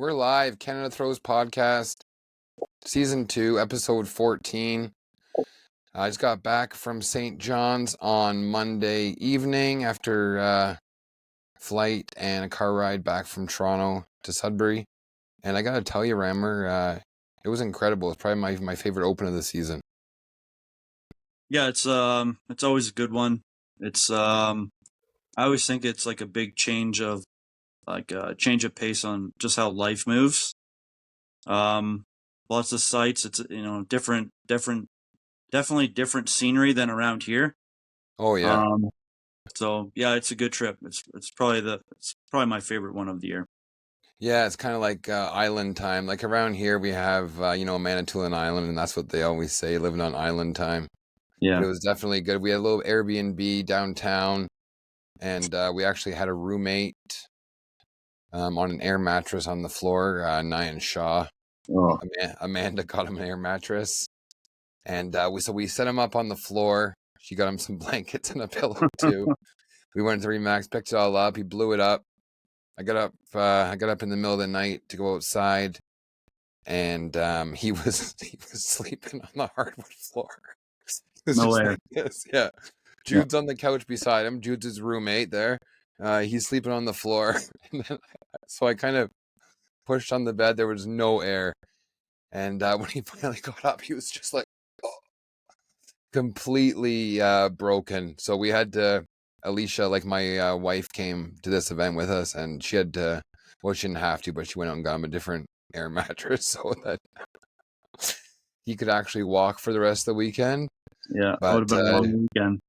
We're live. Canada Throws podcast, season 2, episode 14. I just got back from St. John's on Monday evening after flight and a car ride back from Toronto to Sudbury. And I gotta tell you, Rammer, it was incredible. It's probably my favorite open of the season. Yeah, it's always a good one. It's I always think it's like a big change of change of pace on just how life moves. Lots of sights. It's definitely different scenery than around here. Oh yeah. So yeah, it's a good trip. It's probably my favorite one of the year. Yeah, it's kind of like island time. Like around here, we have Manitoulin Island, and that's what they always say, living on island time. Yeah. But it was definitely good. We had a little Airbnb downtown, and we actually had a roommate on an air mattress on the floor, Nyan Shaw. Oh. Amanda got him an air mattress, and we set him up on the floor. She got him some blankets and a pillow too. We went to Remax, picked it all up. He blew it up. I got up in the middle of the night to go outside, and he was sleeping on the hardwood floor. It was No just way. like this. Yeah. Jude's on the couch beside him. Jude's his roommate there. He's sleeping on the floor. And then, so I kind of pushed on the bed. There was no air. And when he finally got up, he was just like completely broken. So we had to, Alicia, like my wife, came to this event with us, and she had to, well, she didn't have to, but she went out and got him a different air mattress so that he could actually walk for the rest of the weekend. Yeah, that would have been a long weekend.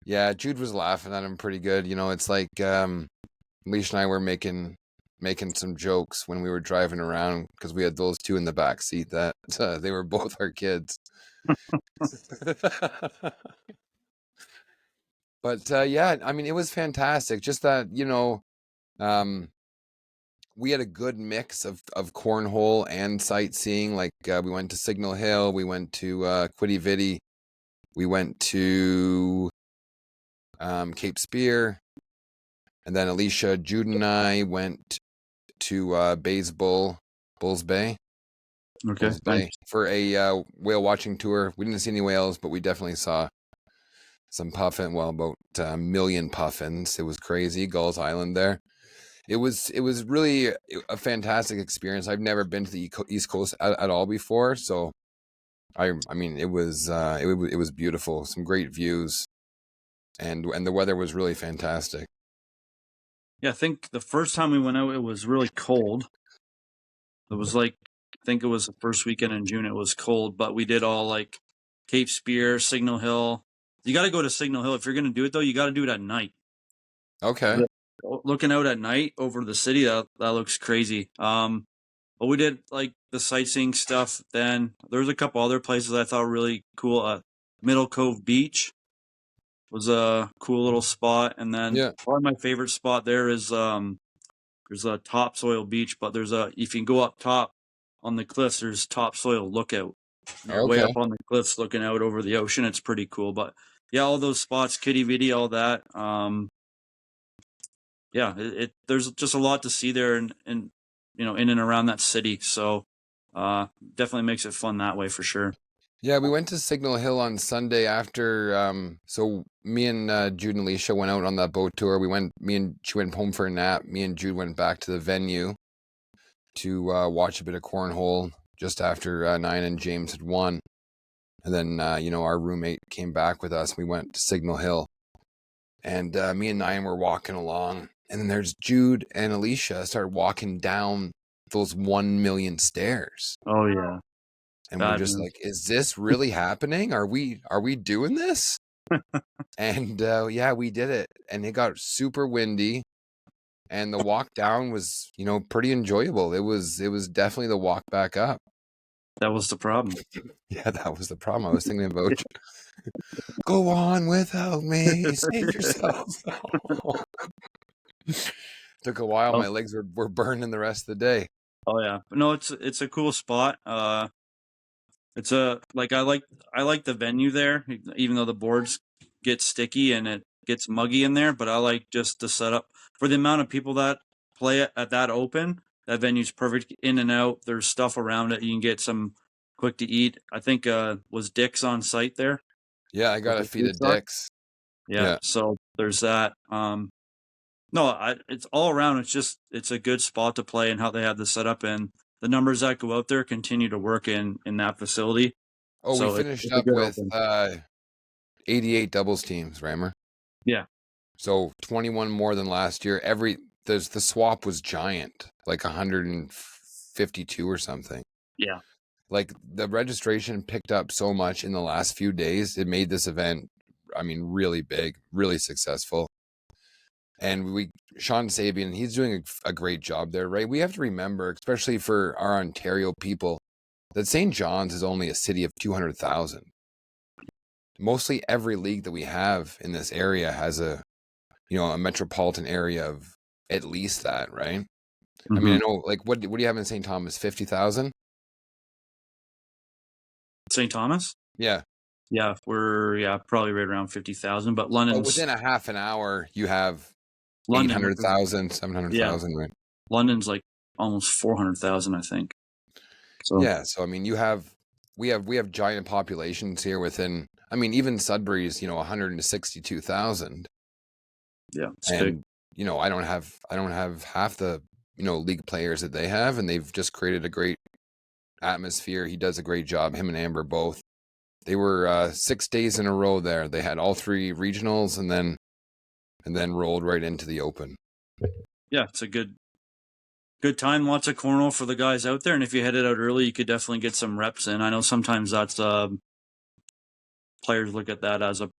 Yeah, Jude was laughing at him pretty good. You know, it's like Alicia and I were making some jokes when we were driving around because we had those two in the back seat that they were both our kids. But yeah, I mean, it was fantastic. Just that, we had a good mix of cornhole and sightseeing. Like we went to Signal Hill, we went to Quiddy Viddy, we went to Cape Spear, and then Alicia, Jude, and I went to Bulls Bay. Okay. Bulls Bay for a whale watching tour. We didn't see any whales, but we definitely saw some puffin. Well, about a million puffins. It was crazy. Gulls Island there. It was really a fantastic experience. I've never been to the East Coast at all before, so I mean it was beautiful. Some great views, and the weather was really fantastic. Yeah, I think the first time we went out, it was really cold. It was like, I think it was the first weekend in June. It was cold, but we did all like Cape Spear, Signal Hill. You got to go to Signal Hill if you're going to do it, though. You got to do it at night. Okay. Looking out at night over the city, that looks crazy. But we did like the sightseeing stuff. Then there was a couple other places I thought were really cool. Middle Cove Beach was a cool little spot, and then probably my favorite spot there is there's a topsoil beach, but if you can go up top on the cliffs, there's topsoil lookout. You're way up on the cliffs looking out over the ocean. It's pretty cool. But yeah, all those spots, Quiddy Viddy, all that. Yeah, there's just a lot to see there, and in and around that city. So definitely makes it fun that way for sure. Yeah, we went to Signal Hill on Sunday after. So me and Jude and Alicia went out on that boat tour. She went home for a nap. Me and Jude went back to the venue to watch a bit of cornhole just after Nyan and James had won. And then, our roommate came back with us. We went to Signal Hill. And me and Nyan were walking along. And then there's Jude and Alicia started walking down those 1 million stairs. Oh, yeah. And we're just like, is this really happening? Are we doing this? And yeah, we did it. And it got super windy. And the walk down was, pretty enjoyable. It was definitely the walk back up. That was the problem. Yeah, that was the problem. I was thinking about you. Go on without me. Save yourself. Took a while. My legs were burning the rest of the day. Oh yeah, no, it's a cool spot. It's I like the venue there, even though the boards get sticky and it gets muggy in there. But I like just the setup for the amount of people that play at that open. That venue's perfect in and out. There's stuff around it. You can get some quick to eat. I think was Dick's on site there. Yeah, I got a feed of Dick's. Yeah, so there's that. No, it's all around. It's a good spot to play, and how they have the setup and the numbers that go out there continue to work in that facility. Oh, So we finished it's a up good with open. 88 doubles teams, Reimer. Yeah. So 21 more than last year. The swap was giant, like 152 or something. Yeah. Like the registration picked up so much in the last few days. It made this event, I mean, really big, really successful. And Sean Sabian, he's doing a great job there, right? We have to remember, especially for our Ontario people, that St. John's is only a city of 200,000. Mostly every league that we have in this area has a metropolitan area of at least that, right? Mm-hmm. I mean, I know, like, what do you have in St. Thomas? 50,000? St. Thomas? Yeah. Yeah, we're probably right around 50,000. But London's within a half an hour, you have London 800,000, 700,000, right? London's like almost 400,000, I think. So yeah, so I mean, we have giant populations here within. I mean, even Sudbury's 162,000. Yeah, it's and big. I don't have half the league players that they have, and they've just created a great atmosphere. He does a great job. Him and Amber both. They were 6 days in a row there. They had all 3 regionals, and then rolled right into the Open. Yeah, it's a good time. Lots of cornhole for the guys out there, and if you headed out early, you could definitely get some reps in. I know sometimes that's players look at that as I'm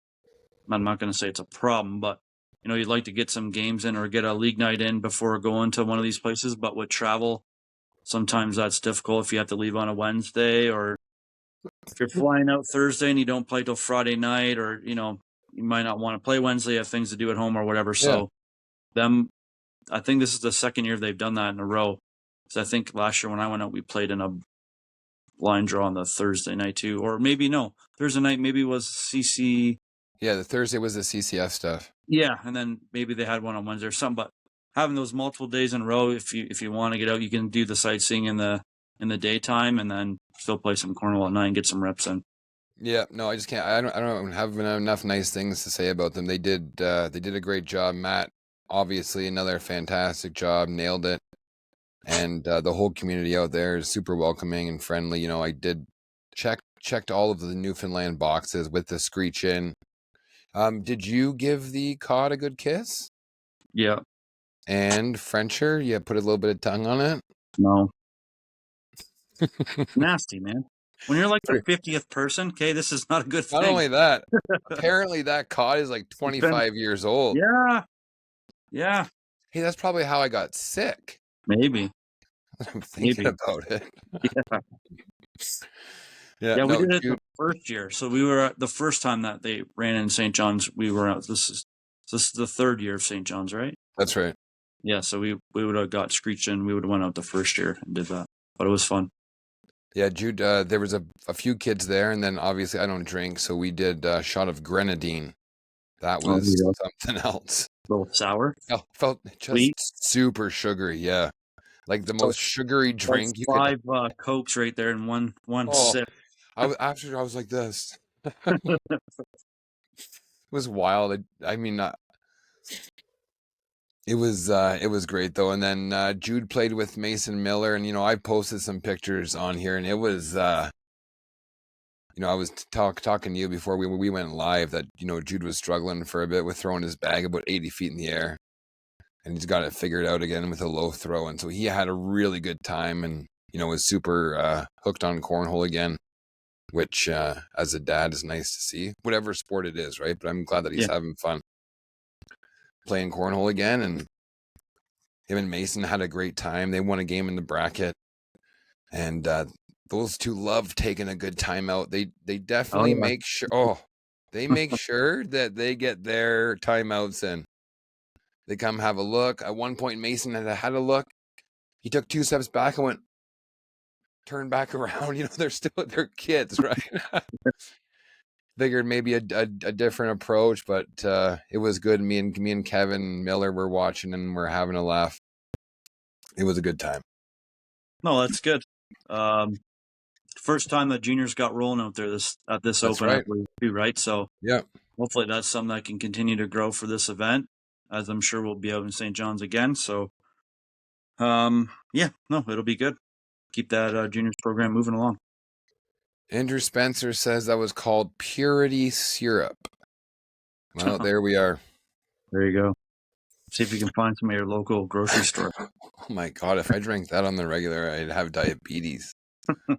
not going to say it's a problem, but you'd like to get some games in or get a league night in before going to one of these places. But with travel, sometimes that's difficult if you have to leave on a Wednesday, or if you're flying out Thursday and you don't play till Friday night, or you might not want to play Wednesday, have things to do at home or whatever. So I think this is the second year they've done that in a row. So I think last year when I went out, we played in a blind draw on the Thursday night too, or maybe no, Thursday night maybe was CC. Yeah, the Thursday was the CCF stuff. Yeah, and then maybe they had one on Wednesday or something. But having those multiple days in a row, if you want to get out, you can do the sightseeing in the daytime, and then still play some cornhole at night and get some reps in. Yeah, no, I just can't. I don't have enough nice things to say about them. They did a great job. Matt, obviously, another fantastic job, nailed it. And the whole community out there is super welcoming and friendly. I did checked all of the Newfoundland boxes with the screech in. Did you give the cod a good kiss? Yeah. And Frencher, you put a little bit of tongue on it? No. Nasty, man. When you're like the 50th person, okay, this is not a good thing. Not only that, apparently that cod is like 25 years old. Yeah. Hey, that's probably how I got sick. Maybe. I'm thinking about it. Yeah, we did it the first year. So we were the first time that they ran in St. John's. We were out. This is the third year of St. John's, right? That's right. Yeah, so we would have got screeched in. We would have went out the first year and did that, but it was fun. Yeah, Jude. There was a few kids there, and then obviously I don't drink, so we did a shot of grenadine. That was something else. A little sour. Felt just sweet. Super sugary. Yeah, like the most sugary drink. Like 5 Cokes right there in one sip. I was like this. It was wild. I mean, it was great though. And then Jude played with Mason Miller, and I posted some pictures on here, and it was I was talking to you before we went live that Jude was struggling for a bit with throwing his bag about 80 feet in the air, and he's got it figured out again with a low throw, and so he had a really good time, and was super hooked on cornhole again, which as a dad is nice to see, whatever sport it is, right? But I'm glad that he's having fun playing cornhole again, and him and Mason had a great time. They won a game in the bracket, and those two love taking a good time out. They definitely make sure. They make sure that they get their timeouts in. They come have a look. At one point, Mason had a look. He took 2 steps back and went, turned back around. They're kids, right? Figured maybe a different approach, but it was good. Me and Kevin Miller were watching and we're having a laugh. It was a good time. No, that's good. First time that juniors got rolling out there at this That's open, I right. believe, too, right? So Yeah. hopefully that's something that can continue to grow for this event, as I'm sure we'll be out in St. John's again. So, yeah, no, it'll be good. Keep that juniors program moving along. Andrew Spencer says that was called Purity Syrup. Well, there we are. There you go. See if you can find some at your local grocery store. Oh my God, if I drank that on the regular, I'd have diabetes. All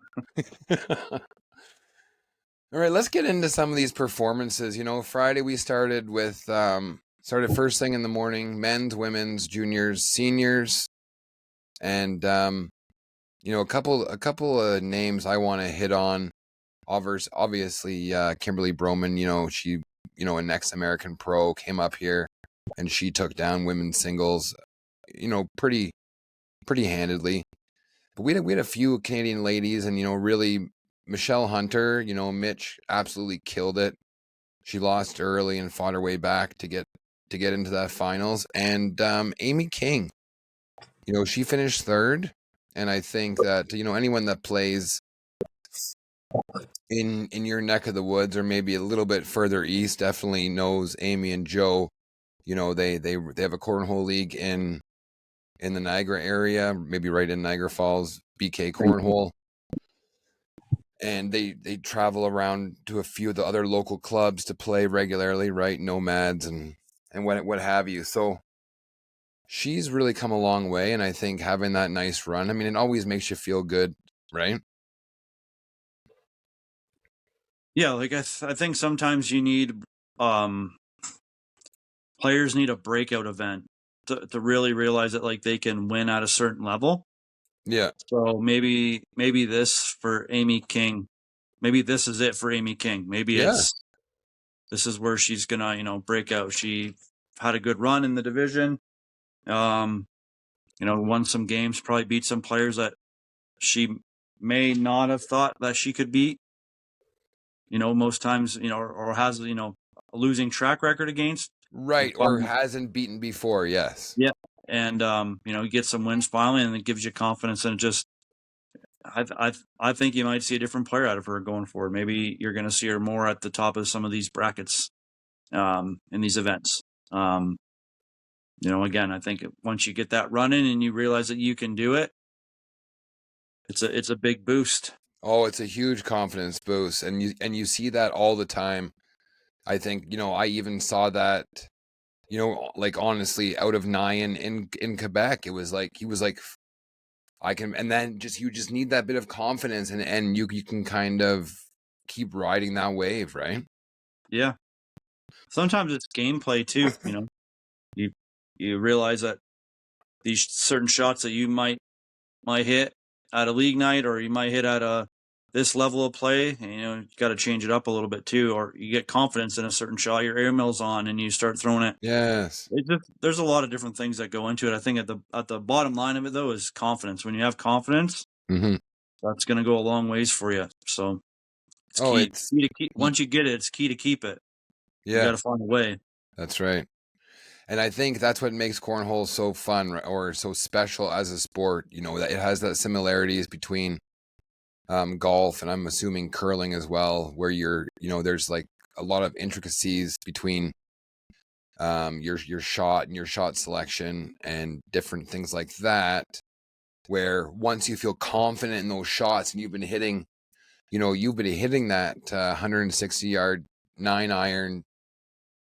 right, let's get into some of these performances. Friday we started with started first thing in the morning, men's, women's, juniors, seniors, and a couple of names I want to hit on. Obviously, Kimberly Broman. She a next American pro came up here, and she took down women's singles, pretty handedly. But we had a few Canadian ladies, and really Michelle Hunter, Mitch absolutely killed it. She lost early and fought her way back to get into that finals. And Amy King, she finished third. And I think that anyone that plays in your neck of the woods or maybe a little bit further east definitely knows Amy and Joe. They have a cornhole league in the Niagara area, maybe right in Niagara Falls, BK Cornhole. And they travel around to a few of the other local clubs to play regularly, right? Nomads and what have you. So she's really come a long way, and I think having that nice run, I mean, it always makes you feel good, right? Yeah, like I think sometimes you need players need a breakout event to really realize that like they can win at a certain level. Yeah. So maybe this for Amy King, maybe this is it for Amy King. Maybe this is where she's gonna break out. She had a good run in the division. Won some games, probably beat some players that she may not have thought that she could beat. Most times, or has a losing track record against. Right, or hasn't beaten before, yes. Yeah. And you get some wins finally, and it gives you confidence. And just, I think you might see a different player out of her going forward. Maybe you're going to see her more at the top of some of these brackets, in these events. Again, I think once you get that running and you realize that you can do it, it's a big boost. Oh, it's a huge confidence boost, and you see that all the time. I think I even saw that. Like honestly, out of 9 in Quebec, it was like he was like, I can, and then you just need that bit of confidence, and you can kind of keep riding that wave, right? Yeah. Sometimes it's gameplay too. You realize that these certain shots that you might hit at a league night, or you might hit at this level of play, and, you got to change it up a little bit too, or you get confidence in a certain shot, your air mill's on, and you start throwing it. Yes. There's a lot of different things that go into it. I think at the bottom line of it though is confidence. When you have confidence, that's going to go a long ways for you. So it's key. Once you get it, it's key to keep it. Yeah. You got to find a way. That's right. And I think that's what makes cornhole so fun or so special as a sport. That it has that similarities between golf, and I'm assuming curling as well, where there's like a lot of intricacies between your shot and your shot selection and different things like that, where once you feel confident in those shots and you've been hitting that 160 yard 9-iron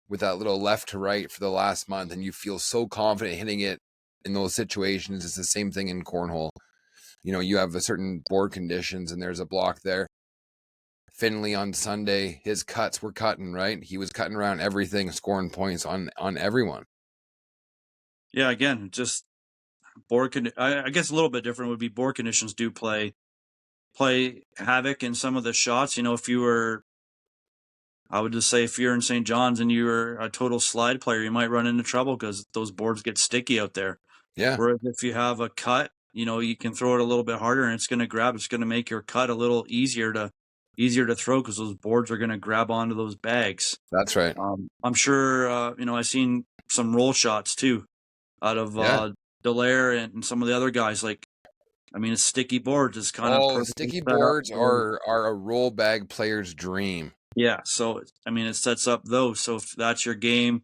with that little left to right for the last month, and you feel so confident hitting it in those situations. It's the same thing in cornhole. You have a certain board conditions, and there's a block there. Finley on Sunday, his cuts were cutting, right? He was cutting around everything, scoring points on everyone. Yeah, again, just board I guess a little bit different would be board conditions do play havoc in some of the shots. If you were, I would just say, if you're in St. John's and you were a total slide player, you might run into trouble because those boards get sticky out there. Yeah. Whereas if you have a cut, you can throw it a little bit harder, and it's going to grab. It's going to make your cut a little easier to throw because those boards are going to grab onto those bags. That's right. I'm sure, I've seen some roll shots too out of Dallaire and some of the other guys. Like, I mean, it's sticky boards. It's kind of perfectly Sticky set up boards for, are a roll bag player's dream. yeah. So, I mean, it sets up those. So if that's your game,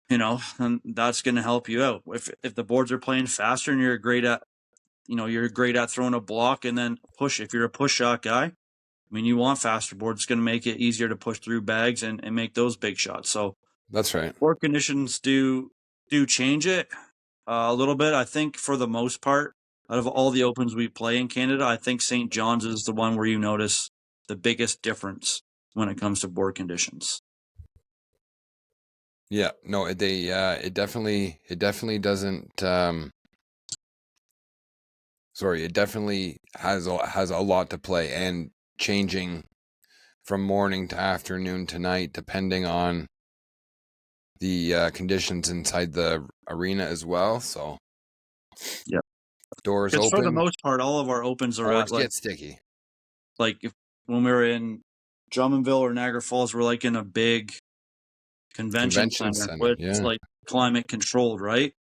then that's going to help you out. If the boards are playing faster and you're great at, you're great at throwing a block and then push. If you're a push shot guy, I mean, you want faster boards. It's going to make it easier to push through bags and make those big shots. So That's right. board conditions do change it a little bit. I think for the most part, out of all the opens we play in Canada, I think St. John's is the one where you notice the biggest difference when it comes to board conditions. Yeah, no, it definitely doesn't. Sorry, it definitely has a lot to play, and changing from morning to afternoon to night, depending on the conditions inside the arena as well. So, yeah, doors because for the open. most part, all of our opens are at Boards get sticky. when we were in Drummondville or Niagara Falls, we're like in a big convention center, Center. which is Yeah. like climate controlled, right?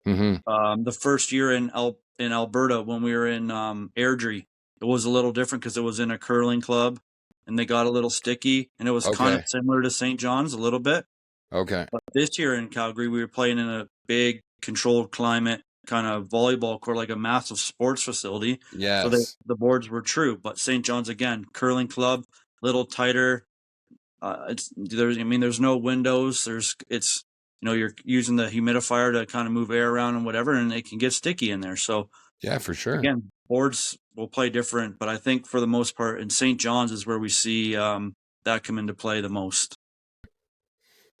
Mm-hmm. The first year in Alberta, when we were in Airdrie, it was a little different because it was in a curling club, and they got a little sticky, and it was kind of similar to St. John's a little bit. Okay. But this year in Calgary, we were playing in a big controlled climate kind of volleyball court, like a massive sports facility. Yes. So the boards were true, but St. John's again, curling club, little tighter. There's no windows. You're using the humidifier to kind of move air around and whatever, and it can get sticky in there. So yeah, for sure. Again, boards will play different, but I think for the most part in St. John's is where we see that come into play the most.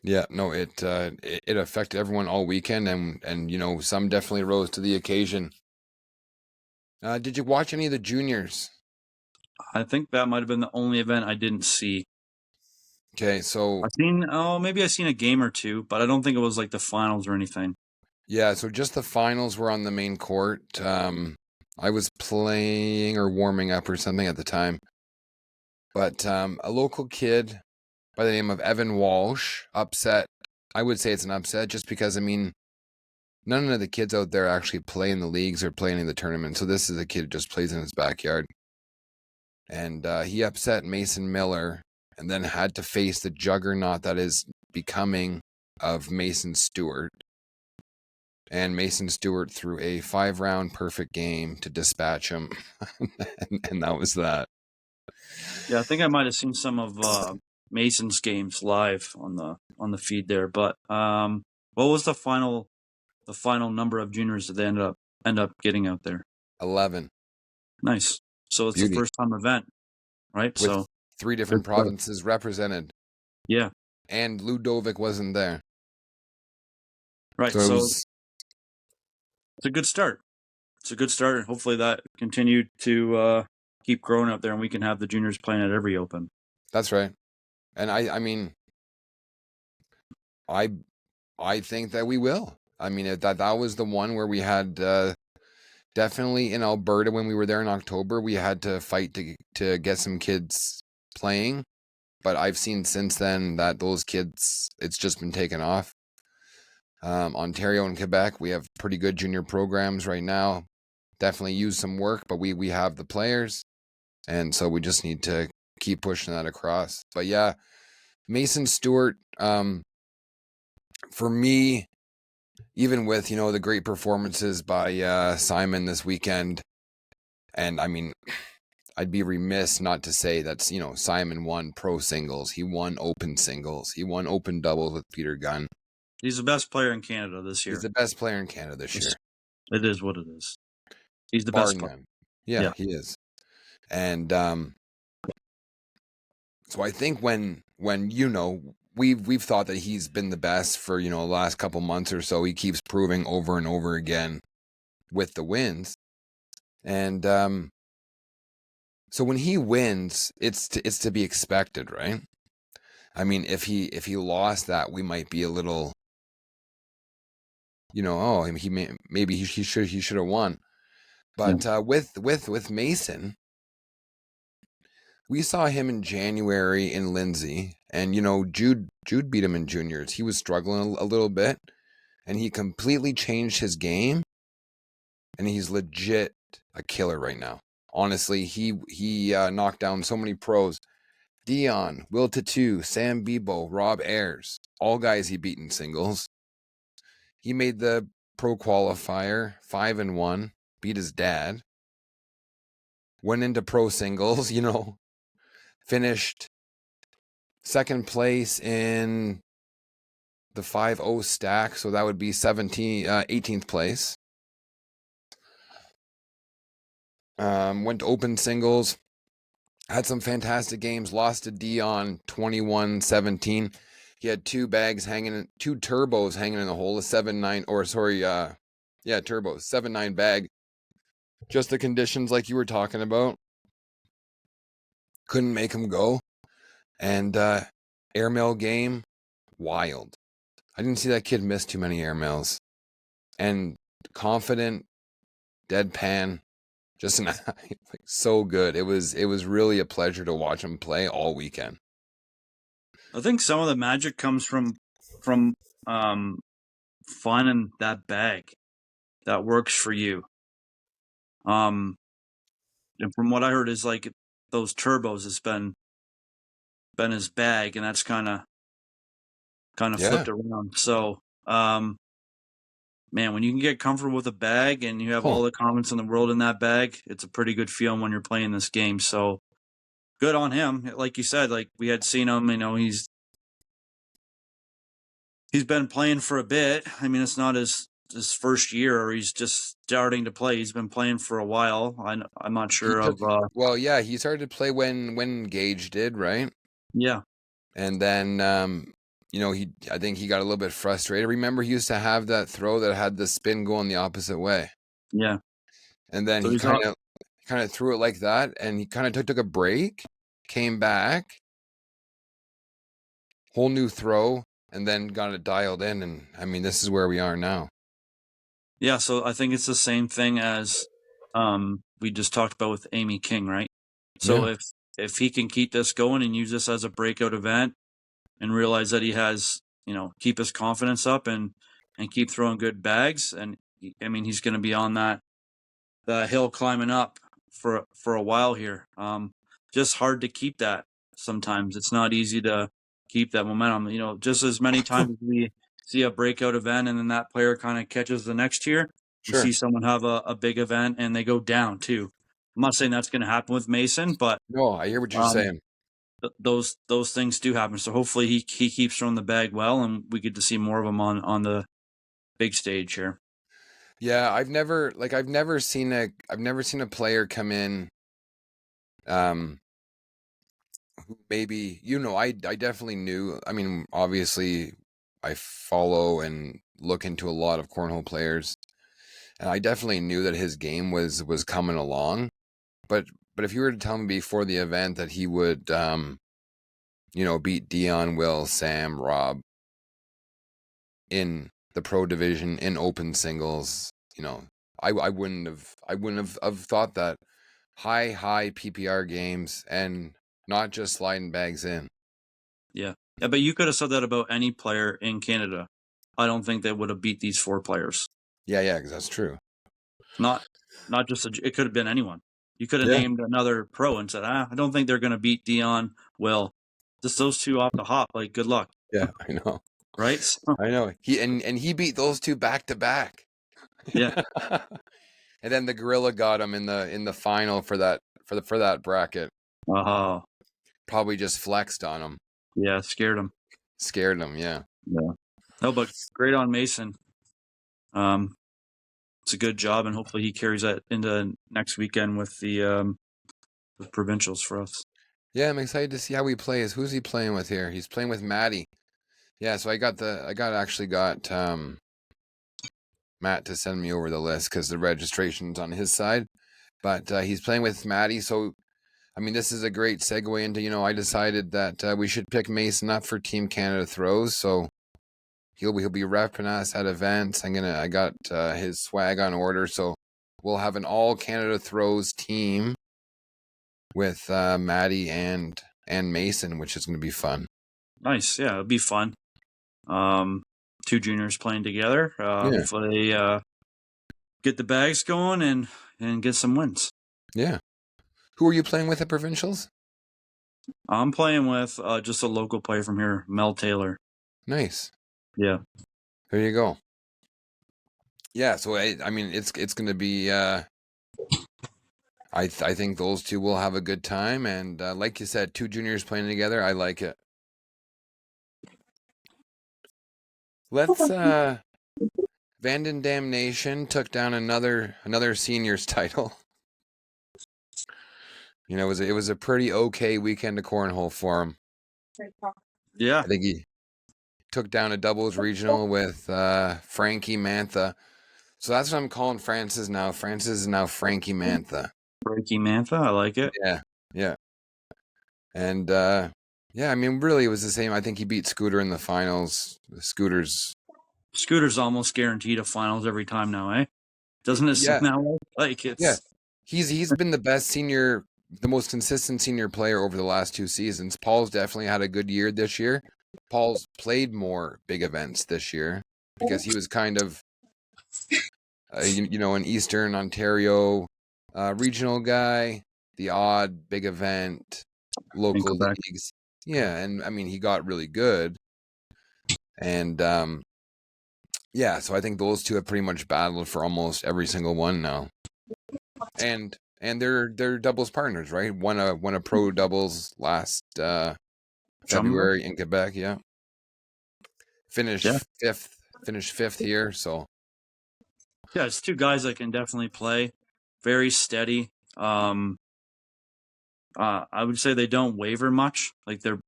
Yeah, no, it affected everyone all weekend, and some definitely rose to the occasion. Did you watch any of the juniors? I think that might have been the only event I didn't see. Okay, so maybe I seen a game or two, but I don't think it was like the finals or anything. Yeah, so just the finals were on the main court. I was playing or warming up or something at the time, but a local kid by the name of Evan Walsh upset. I would say it's an upset just because, none of the kids out there actually play in the leagues or play in the tournament. So this is a kid who just plays in his backyard. And he upset Mason Miller and then had to face the juggernaut that is becoming of Mason Stewart. And Mason Stewart threw a 5-round perfect game to dispatch him. and that was that. Yeah, I think I might have seen some of Mason's games live on the feed there. But what was the final number of juniors that they end up getting out there? 11. Nice. So it's a first time event, right? With so 3 different provinces represented. Yeah. And Ludovic wasn't there. Right. So it's a good start. It's a good start, and hopefully that continued to keep growing up there, and we can have the juniors playing at every open. That's right. And I think that we will. That was the one where we had definitely in Alberta when we were there in October, we had to fight to get some kids playing. But I've seen since then that those kids, it's just been taken off. Ontario and Quebec, we have pretty good junior programs right now. Definitely use some work, but we have the players. And so we just need to keep pushing that across. But yeah, Mason Stewart, for me, even with, the great performances by Simon this weekend, and I'd be remiss not to say that, Simon won pro singles. He won open singles. He won open doubles with Peter Gunn. He's the best player in Canada this year. He's the best player in Canada this year. It is what it is. He's the best player. Yeah, he is. And so I think when we've thought that he's been the best for, the last couple months or so, he keeps proving over and over again with the wins. And so when he wins, it's to be expected, right? If he lost that, we might be a little, maybe he should have won. But with Mason, we saw him in January in Lindsay, and Jude beat him in juniors. He was struggling a little bit, and he completely changed his game, and he's legit a killer right now. Honestly, he knocked down so many pros. Dion, Will Tattoo, Sam Bebo, Rob Ayers, all guys he beat in singles. He made the pro qualifier 5-1, beat his dad. Went into pro singles, finished second place in the 5-0 stack, so that would be 18th place. Went to open singles, had some fantastic games, lost to Dion 21-17. He had two turbos hanging in the hole, turbos, 7-9 bag. Just the conditions like you were talking about. Couldn't make him go. And airmail game, wild. I didn't see that kid miss too many airmails. And confident, deadpan, just so good. It was really a pleasure to watch him play all weekend. I think some of the magic comes from finding that bag that works for you. And from what I heard is like those turbos has been his bag, and that's kind of flipped around. So, man, when you can get comfortable with a bag and you have all the confidence in the world in that bag, it's a pretty good feeling when you're playing this game. So good on him. Like you said, like we had seen him, he's been playing for a bit. I mean, it's not his first year, or he's just starting to play. He's been playing for a while. I'm not sure he started to play when Gage did, right? Yeah. And then I think he got a little bit frustrated. Remember, he used to have that throw that had the spin going the opposite way. Yeah. And then he kind of threw it like that, and he kind of took a break, came back, whole new throw, and then got it dialed in. And I mean, this is where we are now. Yeah, so I think it's the same thing as we just talked about with Amy King, right? So if he can keep this going and use this as a breakout event and realize that he has, keep his confidence up and keep throwing good bags, and he's going to be on the hill climbing up for a while here. Just hard to keep that sometimes. It's not easy to keep that momentum. Just as many times as we see a breakout event and then that player kind of catches the next year, you see someone have a big event and they go down too. I'm not saying that's going to happen with Mason, but no, I hear what you're saying. Those things do happen. So hopefully he keeps throwing the bag well, and we get to see more of him on the big stage here. Yeah, I've never seen a player come in who maybe I definitely knew. I mean, obviously I follow and look into a lot of cornhole players, and I definitely knew that his game was coming along. But if you were to tell me before the event that he would beat Dion, Will, Sam, Rob in the pro division in open singles, I wouldn't have thought that. High PPR games and not just sliding bags in. Yeah, but you could have said that about any player in Canada. I don't think they would have beat these 4 players. Yeah, because that's true. Not just it could have been anyone. You could have named another pro and said, I don't think they're going to beat Dion, Will. Just those 2 off the hop. Like, good luck. Yeah, I know. Right? So, I know. He beat those 2 back to back. Yeah. And then the Gorilla got him in the final for that bracket. Oh. Probably just flexed on him. Yeah, scared him. Yeah. Yeah. No, but great on Mason. It's a good job, and hopefully he carries that into next weekend with the provincials for us. Yeah, I'm excited to see how he plays. Who's he playing with here? He's playing with Maddie. Yeah, so I got Matt to send me over the list because the registration's on his side. But he's playing with Maddie, so I mean, this is a great segue into, I decided that we should pick Mason up for Team Canada throws, so he'll be repping us at events. I got his swag on order, so we'll have an all Canada throws team with Maddie and Mason, which is going to be fun. Nice, yeah, it'll be fun. 2 juniors playing together. Hopefully get the bags going and get some wins. Yeah. Who are you playing with at provincials? I'm playing with just a local player from here, Mel Taylor. Nice. Yeah. There you go. Yeah, so I mean it's going to be I think those two will have a good time, and like you said, two juniors playing together, I like it. Let's VandenDamnation took down another seniors title. You know, it was a pretty okay weekend of cornhole for him. Yeah. I think he took down a doubles regional with Frankie Mantha. So that's what I'm calling Francis now. Francis is now Frankie Mantha. Frankie Mantha, I like it. Yeah, yeah. And yeah, I mean, really, it was the same. I think he beat Scooter in the finals. Scooter's almost guaranteed a finals every time now, eh? Doesn't it seem that way? Like it's yeah. He's been the best senior, the most consistent senior player over the last 2 seasons. Paul's definitely had a good year this year. Paul's played more big events this year because he was kind of, you know, an Eastern Ontario regional guy, the odd big event, local leagues. Yeah, and I mean, he got really good. And yeah, so I think those two have pretty much battled for almost every single one now. And they're doubles partners, right? Won a pro doubles last February in Quebec, yeah. Finished fifth here, so yeah, it's two guys that can definitely play. Very steady. I would say they don't waver much. Like they're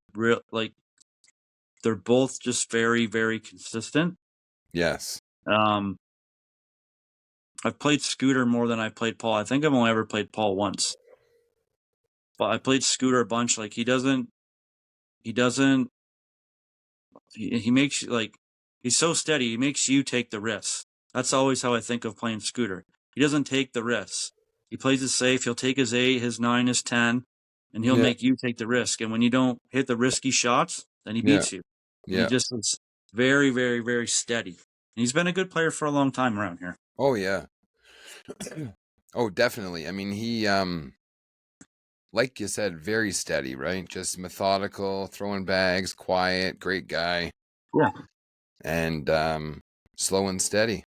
they're both just very, very consistent. yes. I've played Scooter more than I played Paul. I think I've only ever played Paul once. But I played Scooter a bunch. Like he makes like he's so steady. He makes you take the risks. That's always how I think of playing Scooter. He doesn't take the risks. He plays it safe. He'll take his 8, his 9, his 10, and he'll make you take the risk. And when you don't hit the risky shots, then he beats you. And he just is very, very, very steady. And he's been a good player for a long time around here. Oh yeah. Oh, definitely. I mean, he like you said, very steady, right? Just methodical, throwing bags, quiet, great guy. Yeah. And slow and steady.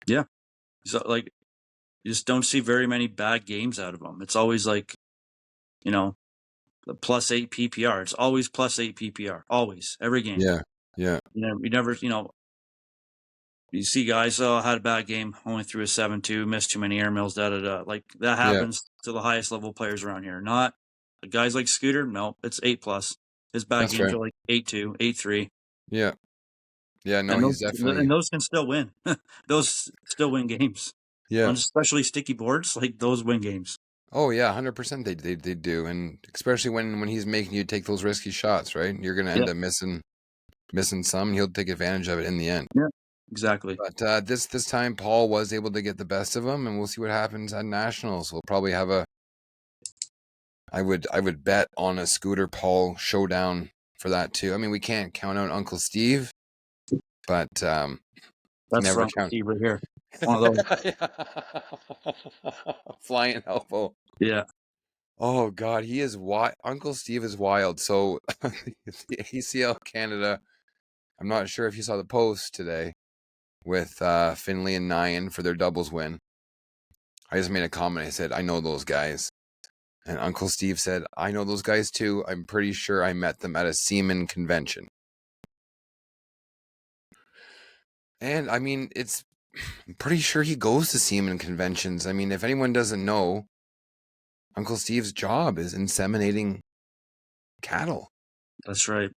Yeah. So like you just don't see very many bad games out of him. It's always like, you know, the +8 PPR. It's always +8 PPR. Always. Every game. Yeah. Yeah. You never, you see guys had a bad game, only threw a 7-2, missed too many air mills, like that happens to the highest level players around here. Not guys like Scooter. No, it's 8+. His bad games are like 8-2, 8-3. Yeah. Yeah, no, he's definitely, and those can still win. Those still win games. Yeah. Especially sticky boards, like those win games. Oh yeah, 100% they do, and especially when he's making you take those risky shots, right? You're gonna end up missing some. He'll take advantage of it in the end. Yeah, exactly. But this time, Paul was able to get the best of him, and we'll see what happens at nationals. We'll probably have I would bet on a Scooter Paul showdown for that too. I mean, we can't count out Uncle Steve, but that's never Uncle Steve right here. One of those. Flying elbow. Yeah. Oh God, he is wild. Uncle Steve is wild. So the ACL Canada, I'm not sure if you saw the post today with Finley and Nyan for their doubles win. I just made a comment. I said, I know those guys. And Uncle Steve said, I know those guys too. I'm pretty sure I met them at a seaman convention. And I mean, I'm pretty sure he goes to seaman conventions. I mean, if anyone doesn't know, Uncle Steve's job is inseminating cattle. That's right.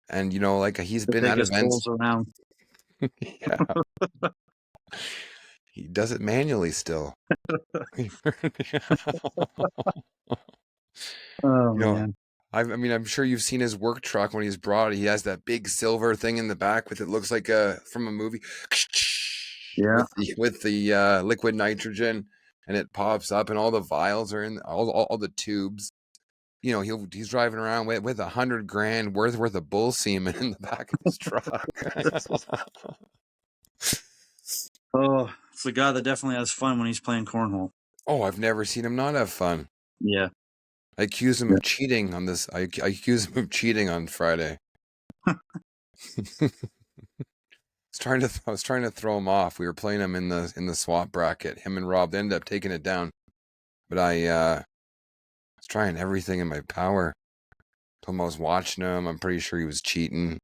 And like he's been at events around. Yeah. He does it manually still. Oh man. I mean, I'm sure you've seen his work truck when he's brought it. He has that big silver thing in the back with it looks like from a movie. Yeah. With the liquid nitrogen, and it pops up, and all the vials are in all the tubes. He's driving around with $100,000 worth of bull semen in the back of his truck. Oh, It's the guy that definitely has fun when he's playing cornhole. Oh, I've never seen him not have fun. Yeah. I accuse him of cheating on this. I accuse him of cheating on Friday. I was trying to throw him off. We were playing him in the swap bracket. Him and Rob, they ended up taking it down. But I was trying everything in my power. Told him I was watching him. I'm pretty sure he was cheating.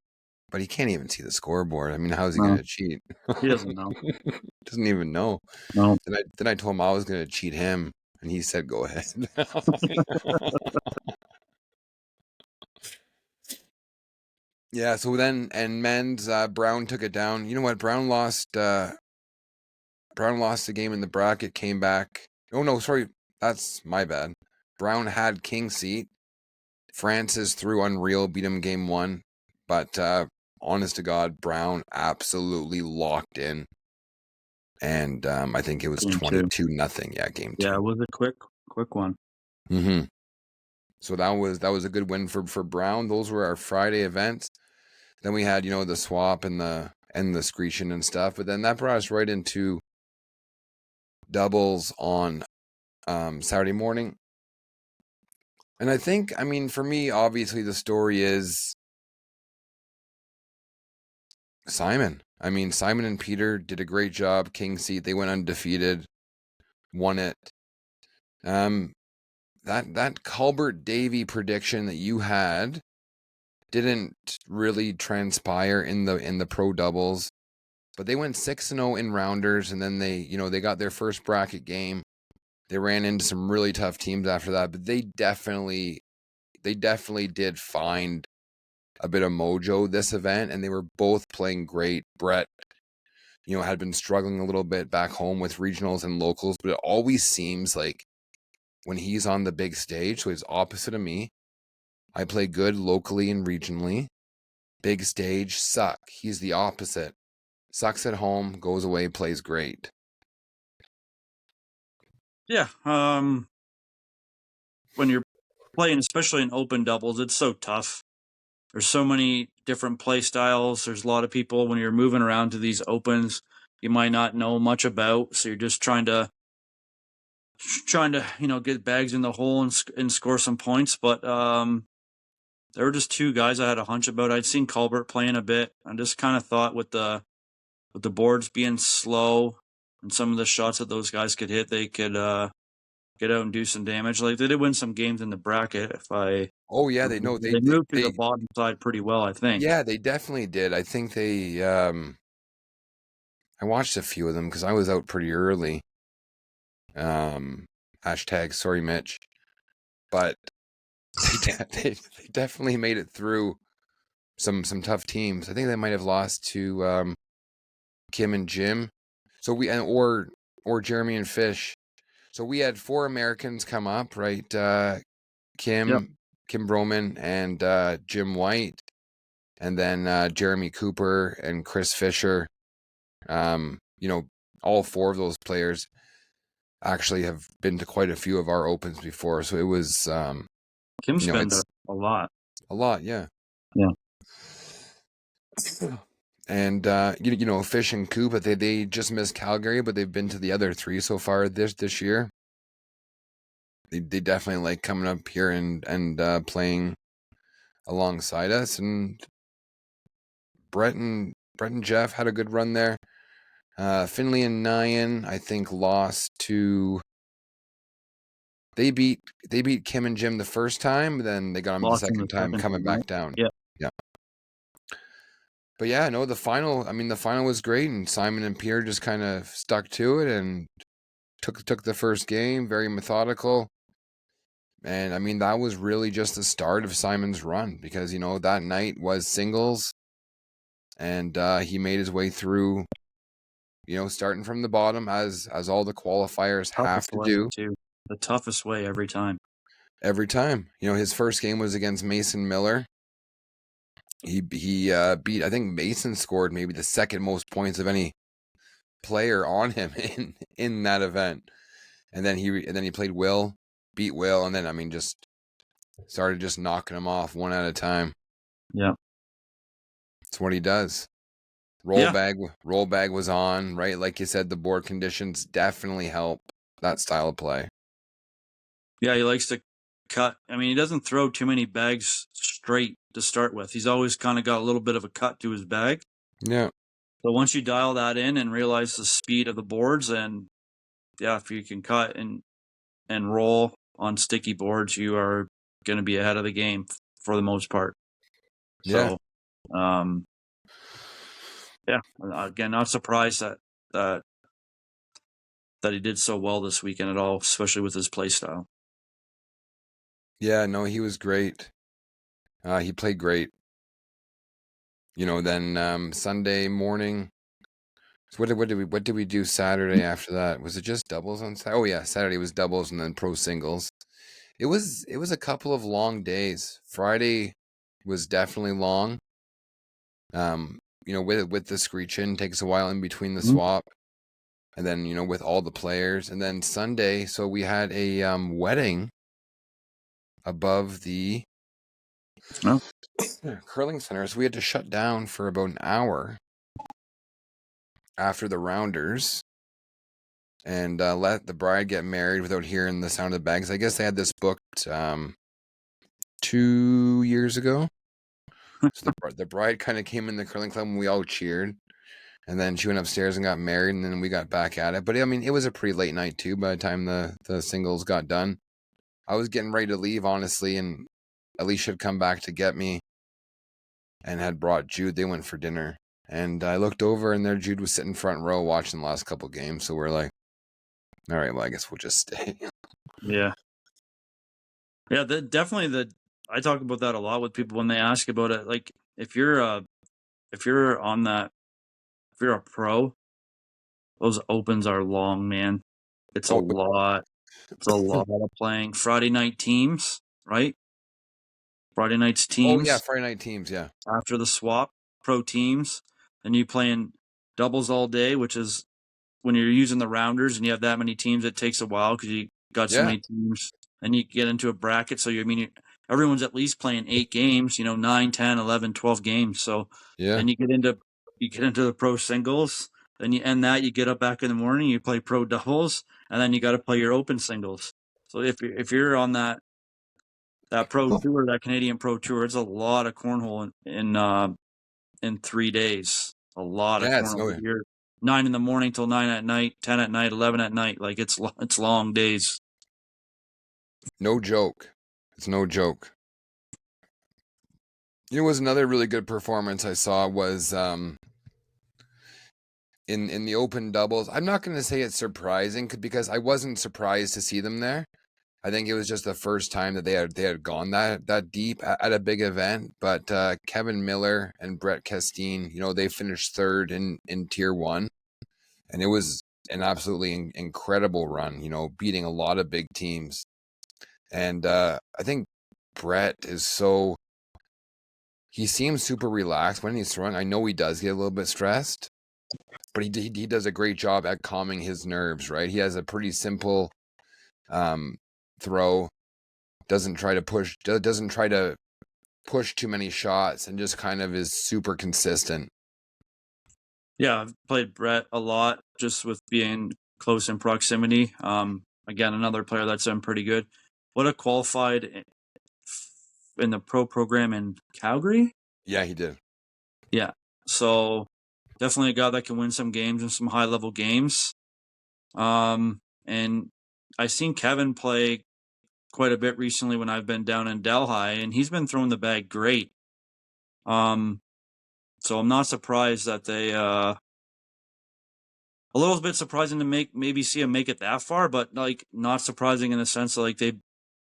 But he can't even see the scoreboard. I mean, how's he No. gonna cheat? He doesn't know. Doesn't even know. No. Then I told him I was gonna cheat him, and he said, "Go ahead." Yeah. So then, and men's Brown took it down. You know what? Brown lost. Brown lost the game in the bracket. Came back. Oh no, sorry, that's my bad. Brown had king seat. Francis threw unreal, beat him game 1, but honest to God, Brown absolutely locked in. And I think it was 22-0. Yeah, game 2. Yeah, it was a quick one. Mm-hmm. So that was a good win for Brown. Those were our Friday events. Then we had, the swap and the screeching and stuff. But then that brought us right into doubles on Saturday morning. And I think, for me, obviously the story is Simon. Simon and Peter did a great job. King seat, they went undefeated, won it. That Colbert Davey prediction that you had didn't really transpire in the pro doubles, but they went 6-0 in rounders, and then they got their first bracket game. They ran into some really tough teams after that, but they definitely did find a bit of mojo this event, and they were both playing great. Brett, had been struggling a little bit back home with regionals and locals, but it always seems like when he's on the big stage, so he's opposite of me. I play good locally and regionally. Big stage, suck. He's the opposite. Sucks at home, goes away, plays great. Yeah. When you're playing, especially in open doubles, it's so tough. There's so many different play styles. There's a lot of people when you're moving around to these opens you might not know much about. So you're just trying to get bags in the hole and score some points. But there were just two guys I had a hunch about. I'd seen Colbert playing a bit. I just kind of thought with the boards being slow and some of the shots that those guys could hit, they could get out and do some damage. Like they did win some games in the bracket. Oh yeah, they moved to the bottom side pretty well, I think. Yeah, they definitely did. I think they. I watched a few of them because I was out pretty early. Hashtag sorry, Mitch. But they definitely made it through some tough teams. I think they might have lost to Kim and Jim. So or Jeremy and Fish. So we had 4 Americans come up, right? Kim Broman and Jim White, and then Jeremy Cooper and Chris Fisher. All 4 of those players actually have been to quite a few of our opens before. So it was Kim's been there a lot. A lot, yeah. Yeah. And Fish and Coop, but they just missed Calgary, but they've been to the other 3 so far this year. They definitely like coming up here and playing alongside us. And Brett and Geoff had a good run there. Finley and Nyan, I think, lost to. They beat Kim and Jim the first time, but then they got them the second time, coming back down. Yeah. But yeah, no, the final was great, and Simon and Pierre just kind of stuck to it and took the first game, very methodical. And that was really just the start of Simon's run, because that night was singles, and he made his way through, starting from the bottom as all the qualifiers have to do. The toughest way every time. Every time. His first game was against Mason Miller. He beat, I think Mason scored maybe the second most points of any player on him in that event. And then he played Will, beat Will, and then just started just knocking him off one at a time. Yeah. That's what he does. Yeah. Roll bag was on, right? Like you said, the board conditions definitely help that style of play. Yeah, he likes to cut. I mean, he doesn't throw too many bags straight to start with. He's always kind of got a little bit of a cut to his bag. Yeah. So once you dial that in and realize the speed of the boards, and yeah, if you can cut and roll on sticky boards, you are going to be ahead of the game for the most part. Yeah. So, yeah, again, not surprised that he did so well this weekend at all, especially with his play style. Yeah, no, he was great. He played great. Then Sunday morning. So what did we do Saturday after that? Was it just doubles on Saturday? Oh yeah, Saturday was doubles and then pro singles. It was a couple of long days. Friday was definitely long. With the screeching, takes a while in between the swap. And then, with all the players. And then Sunday, so we had a wedding above the No. curling center. So we had to shut down for about an hour after the rounders and let the bride get married without hearing the sound of the bags. I guess they had this booked 2 years ago. So the bride kind of came in the curling club and we all cheered. And then she went upstairs and got married, and then we got back at it. But I mean, it was a pretty late night too. By the time the singles got done, I was getting ready to leave, honestly, and Alicia had come back to get me, and had brought Jude. They went for dinner, and I looked over, and there Jude was sitting front row watching the last couple games. So we're like, all right, well, I guess we'll just stay. Yeah. Yeah, definitely I talk about that a lot with people when they ask about it. Like if you're on that, if you're a pro, those opens are long, man. It's a Oh, lot. It's a lot of playing. Friday night teams, right? Friday night's oh yeah, teams Friday night teams, yeah, after the swap, pro teams, and you playing doubles all day, which is when you're using the rounders and you have that many teams, it takes a while because you got so yeah, many teams, and you get into a bracket. So everyone's at least playing 8 games, 9, 10, 11, 12 games. So yeah. then you get into the pro singles. Then you end that, you get up back in the morning, you play pro doubles, and then you got to play your open singles. So if you're on that pro tour, that Canadian pro tour, it's a lot of cornhole in 3 days. A lot of Yeah, it's cornhole. You're 9 in the morning till 9 at night, 10 at night, 11 at night. Like it's long days. no joke. It's no joke. It was another really good performance I saw was in the open doubles. I'm not going to say it's surprising because I wasn't surprised to see them there. I think it was just the first time that they had gone that deep at a big event. But Kevin Miller and Brett Castine, they finished third in tier 1, and it was an absolutely incredible run. Beating a lot of big teams, and I think Brett he seems super relaxed when he's throwing. I know he does get a little bit stressed, but he does a great job at calming his nerves. Right, he has a pretty simple throw. Doesn't try to push too many shots, and just kind of is super consistent. Yeah, I've played Brett a lot just with being close in proximity. Again, another player that's done pretty good. Would have qualified in the pro program in Calgary. Yeah, he did. Yeah, so definitely a guy that can win some games and some high level games. And I've seen Kevin play quite a bit recently when I've been down in Delhi, and he's been throwing the bag great. So I'm not surprised that they a little bit surprising to maybe see him make it that far, but like not surprising in the sense that like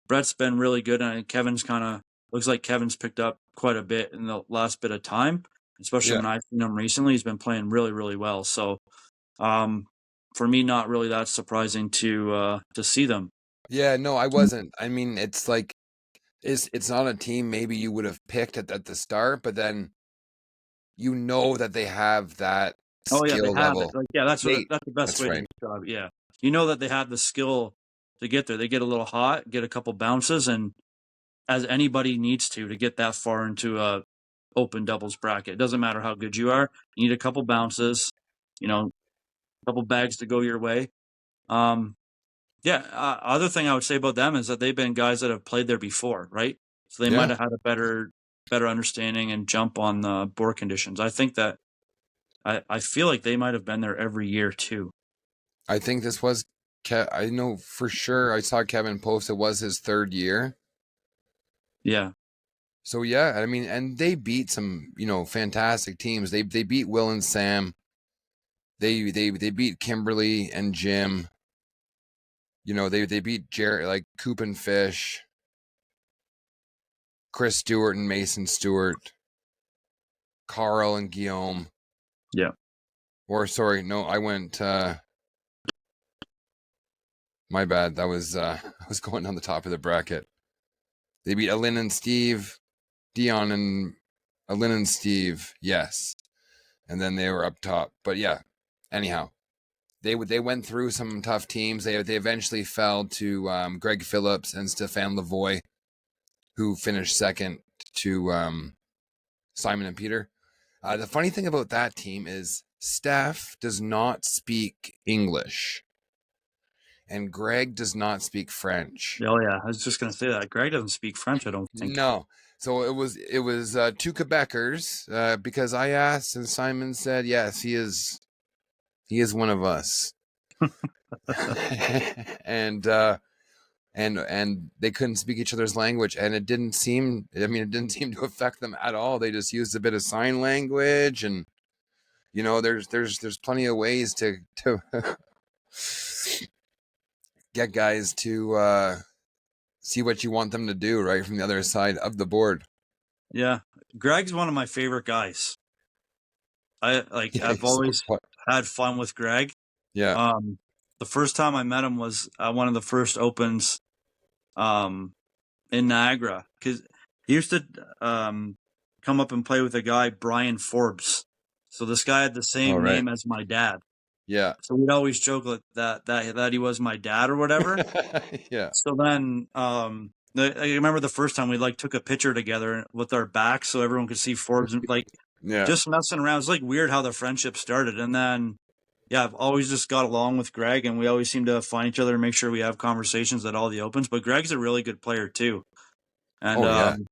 Brett's been really good, and Kevin's kind of looks like Kevin's picked up quite a bit in the last bit of time, especially Yeah. when I've seen him recently. He's been playing really, really well. So, for me, not really that surprising to see them. Yeah, no, I wasn't. I mean, it's like it's not a team maybe you would have picked at the start, but then that they have that Oh yeah, they skill have it. level. Like that's They the best That's way to right. describe it. Yeah, that they have the skill to get there. They get a little hot, get a couple bounces, and as anybody needs to get that far into open doubles bracket. It doesn't matter how good you are. You need a couple bounces, a couple bags to go your way. Other thing I would say about them is that they've been guys that have played there before, right? So they might have had a better understanding and jump on the board conditions. I think that I feel like they might have been there every year too. I think this was, I know for sure, I saw Kevin post, it was his 3rd year. Yeah. So yeah, I mean, and they beat some, fantastic teams. They beat Will and Sam. They beat Kimberly and Jim. They beat Jared, like Coop and Fish, Chris Stewart and Mason Stewart, Carl and Guillaume. Yeah. Or sorry, no, I went. My bad. That was I was going on the top of the bracket. They beat Alin and Steve, Dion and Alin and Steve. Yes, and then they were up top. But yeah, anyhow, they went through some tough teams. They eventually fell to Greg Phillips and Stefan Lavoie, who finished second to Simon and Peter. The funny thing about that team is Steph does not speak English, and Greg does not speak French. Oh yeah, I was just gonna say that. Greg doesn't speak French, I don't think. No. So it was 2 Quebecers because I asked and Simon said yes, he is one of us. and they couldn't speak each other's language, and it didn't seem to affect them at all. They just used a bit of sign language, and there's plenty of ways to get guys to see what you want them to do right from the other side of the board. Yeah, Greg's one of my favorite guys. I've always had fun with Greg. Yeah. The first time I met him was one of the first opens in Niagara, because he used to come up and play with a guy, Brian Forbes. So this guy had the same name as my dad. Yeah. So we'd always joke that he was my dad or whatever. Yeah. So then I remember the first time we took a picture together with our backs so everyone could see Forbes and just messing around. It's weird how the friendship started. And then I've always just got along with Greg, and we always seem to find each other and make sure we have conversations at all the opens. But Greg's a really good player too. And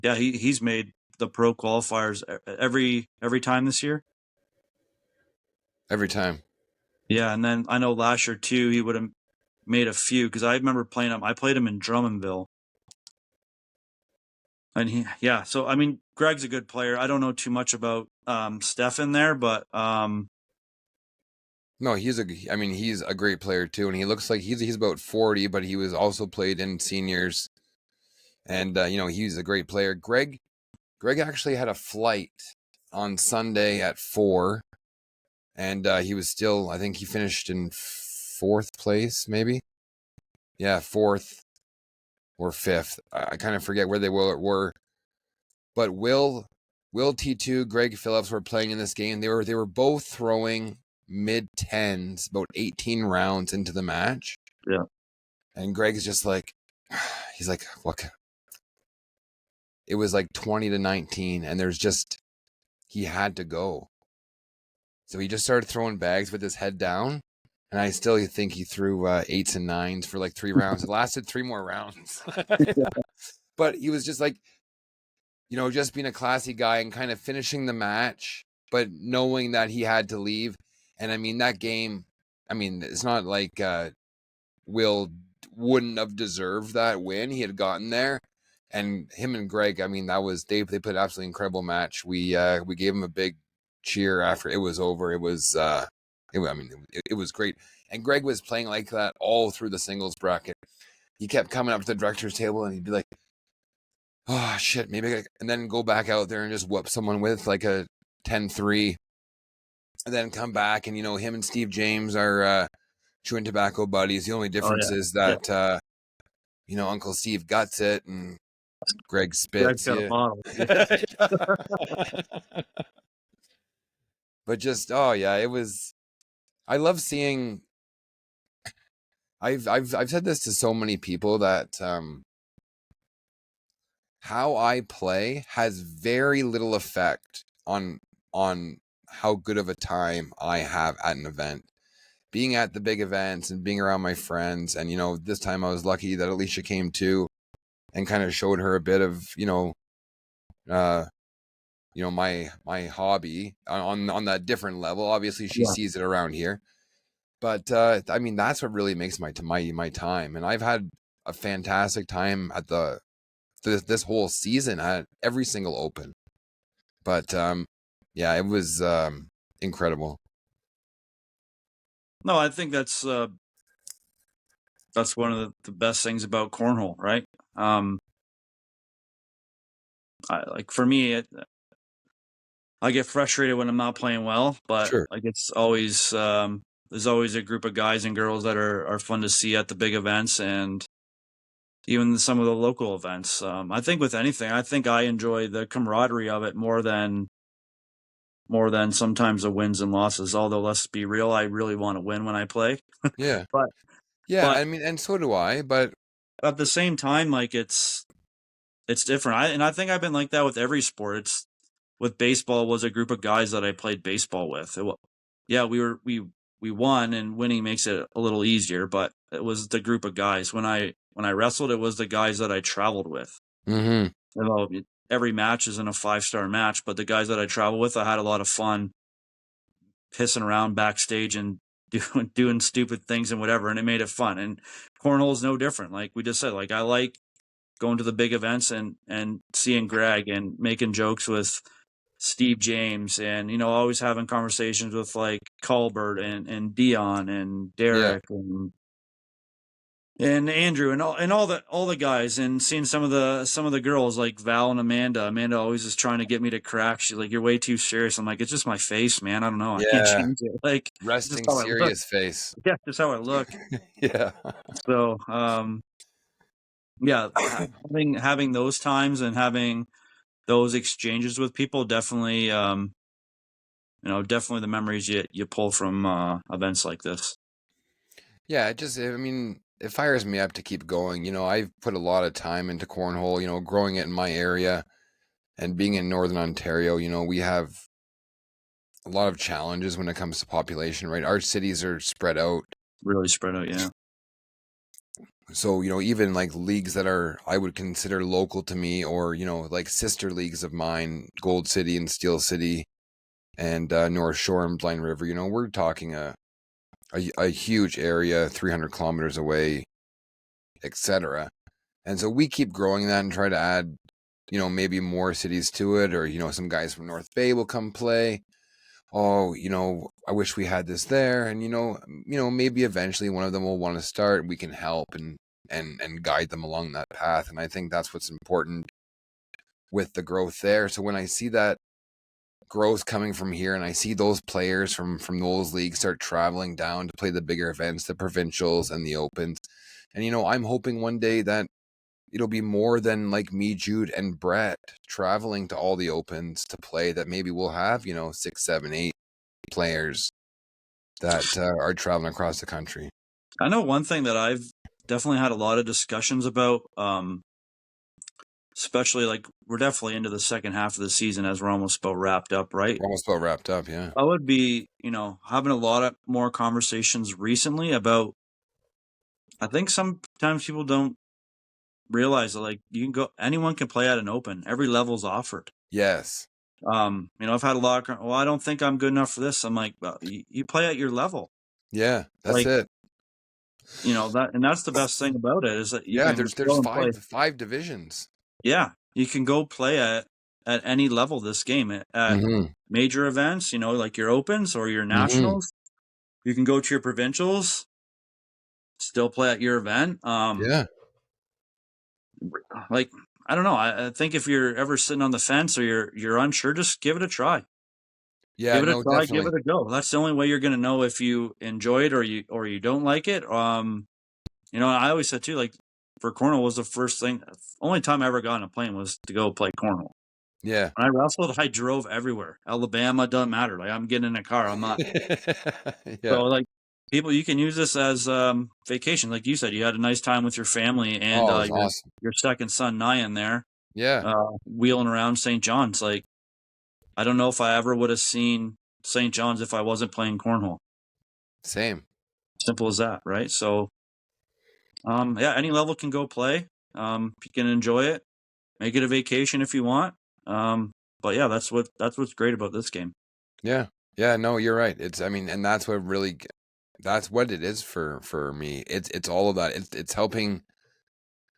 he's made the pro qualifiers every time this year. Every time. Yeah, and then I know last year too he would have made a few, because I remember playing him. I played him in Drummondville. And so I mean, Greg's a good player. I don't know too much about Steph in there, but no, he's a great player too, and he looks like he's about 40, but he was also played in seniors, and he's a great player. Greg actually had a flight on Sunday at 4, and he was still, I think he finished in 4th place, maybe. Yeah, 4th or 5th. I kind of forget where they were. But Will T2, Greg Phillips were playing in this game. They were both throwing mid-10s, about 18 rounds into the match. Yeah. And Greg's just he's like, what? It was 20-19, and he had to go. So he just started throwing bags with his head down, and I still think he threw 8s and 9s for 3 rounds. It lasted 3 more rounds. But he was just just being a classy guy and kind of finishing the match, but knowing that he had to leave. And I mean, that game, it's not like Will wouldn't have deserved that win. He had gotten there. And him and Greg, they played an absolutely incredible match. We gave him a big cheer after it was over. It was it was great. And Greg was playing like that all through the singles bracket. He kept coming up to the director's table and he'd be like, oh shit, maybe and then go back out there and just whoop someone with a 10-3, and then come back, and him and Steve James are chewing tobacco buddies. The only difference is that Uncle Steve guts it and Greg spits. Greg's got a bottle. But just it was. I love seeing. I've said this to so many people that how I play has very little effect on how good of a time I have at an event. Being at the big events and being around my friends, and this time I was lucky that Alicia came too and kind of showed her a bit of uh my hobby on that different level. Obviously she Yeah. sees it around here, but I mean that's what really makes my time. And I've had a fantastic time at this whole season at every single open. But yeah, it was incredible. No, I think that's one of the best things about cornhole, right? Like for me, I get frustrated when I'm not playing well, but Sure. like it's always there's always a group of guys and girls that are fun to see at the big events and even some of the local events. I think with anything, I think I enjoy the camaraderie of it more than sometimes the wins and losses. Although let's be real, I really want to win when I play, Yeah. but Yeah, but I mean, and so do I, but at the same time, like it's different. I think I've been like that with every sport. It's with baseball was a group of guys that I played baseball with. Yeah, we won, and winning makes it a little easier. But it was the group of guys. When I wrestled, it was the guys that I traveled with. mm-hmm. Although every match isn't a 5-star match, but the guys that I travel with, I had a lot of fun pissing around backstage and doing stupid things and whatever, and it made it fun. And cornhole is no different. Like we just said, like I like going to the big events and seeing Greg and making jokes with Steve James and always having conversations with like Colbert and Dion and Yeah. Derek and Andrew and all the guys and seeing some of the girls like Val and Amanda. Amanda always is trying to get me to crack. She's like, "You're way too serious." I'm like, "It's just my face, man. I don't know. I can't Yeah. change it. Like, it's just Resting how I look. serious face. Yeah, just how I look." Yeah. So, yeah, having those times and having those exchanges with people definitely, definitely the memories you pull from events like this. Yeah, I mean, it fires me up to keep going. I've put a lot of time into cornhole, growing it in my area and being in Northern Ontario, we have a lot of challenges when it comes to population, right? Our cities are spread out. Really spread out, yeah. So, even like leagues that are, I would consider local to me, or, like sister leagues of mine, Gold City and Steel City and North Shore and Blind River, we're talking a huge area, 300 kilometers away, etc. And so we keep growing that and try to add, maybe more cities to it, or, some guys from North Bay will come play. Oh, I wish we had this there. And, maybe eventually one of them will want to start and we can help and guide them along that path. And I think that's what's important with the growth there. So when I see that growth coming from here and I see those players from those leagues start traveling down to play the bigger events, the provincials and the opens, and I'm hoping one day that it'll be more than like me, Jude, and Brett traveling to all the opens to play, that maybe we'll have 6, 7, 8 players that are traveling across the country. I know one thing that I've definitely had a lot of discussions about, especially like we're definitely into the second half of the season as we're almost about wrapped up, right? We're almost about wrapped up, yeah. I would be, having a lot of more conversations recently about, I think sometimes people don't realize that like anyone can play at an open. Every level's offered. Yes. I've had a lot of, well, I don't think I'm good enough for this. I'm like, well, you play at your level. Yeah, that's Like, it. That's the best thing about it is that you Yeah, can there's go and play. five divisions. Yeah, you can go play at any level this game at major events, like your opens or your nationals. You can go to your provincials, still play at your event. Yeah. Like I don't know. I think if you're ever sitting on the fence or you're unsure, just give it a try. Yeah, Give it a no, try. Give definitely. it a go. That's the only way you're going to know if you enjoy it or you don't like it. I always said too, like for cornhole was the first thing. Only time I ever got on a plane was to go play cornhole. Yeah. When I wrestled, I drove everywhere. Alabama doesn't matter. Like I'm getting in a car. I'm not. Yeah. So like people, you can use this as vacation. Like you said, you had a nice time with your family and Oh, it was awesome. your second son Nyan there. Yeah. Wheeling around St. John's. Like, I don't know if I ever would have seen St. John's if I wasn't playing cornhole. Same. Simple as that, right? So, yeah, any level can go play. You can enjoy it, make it a vacation if you want. But yeah, that's what's great about this game. Yeah. Yeah, no, you're right. I mean, and that's what it is for me. It's all of that. It's helping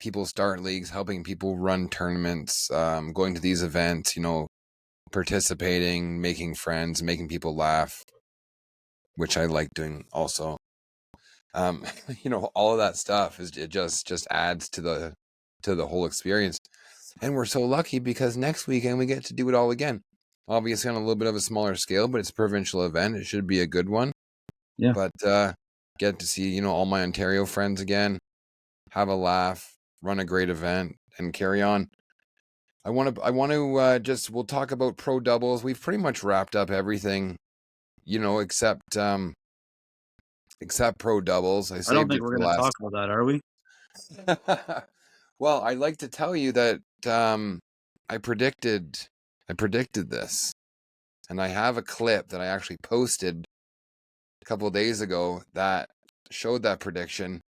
people start leagues, helping people run tournaments, going to these events, participating, making friends, making people laugh, which I like doing also. All of that stuff it just adds to the whole experience. And we're so lucky because next weekend we get to do it all again. Obviously on a little bit of a smaller scale, but it's a provincial event. It should be a good one. Yeah. But get to see, all my Ontario friends again, have a laugh, run a great event, and carry on. I want to we'll talk about pro doubles. We've pretty much wrapped up everything, except pro doubles. I I don't saved think it we're for going to last. talk about that, are we? Well, I'd like to tell you that I predicted this, and I have a clip that I actually posted a couple of days ago that showed that prediction.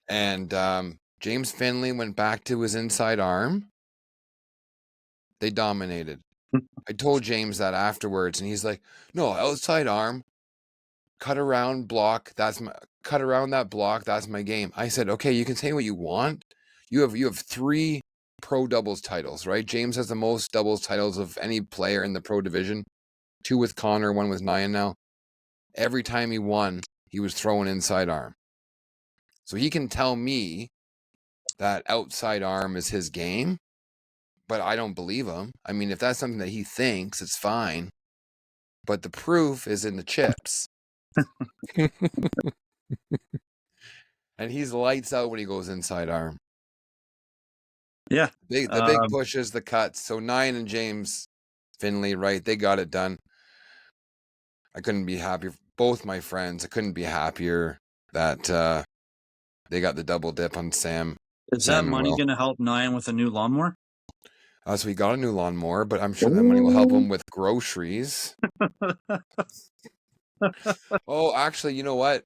And James Finley went back to his inside arm. They dominated. I told James that afterwards, and he's like, "No, outside arm, cut around that block. That's my game." I said, "Okay, you can say what you want. You have 3 pro doubles titles, right? James has the most doubles titles of any player in the pro division. 2 with Connor, 1 with Nyan now. Every time he won, he was throwing inside arm. So he can tell me that outside arm is his game, but I don't believe him. I mean, if that's something that he thinks, it's fine. But the proof is in the chips." And he's lights out when he goes inside arm. Yeah. The big pushes, the cuts. So Nyan and James Finley, right? They got it done. I couldn't be happier. Both my friends, I couldn't be happier that they got the double dip on Sam. Is that And money Will. going to help Nyan with a new lawnmower? So we got a new lawnmower, but I'm sure that money will help him with groceries. Oh, actually, you know what?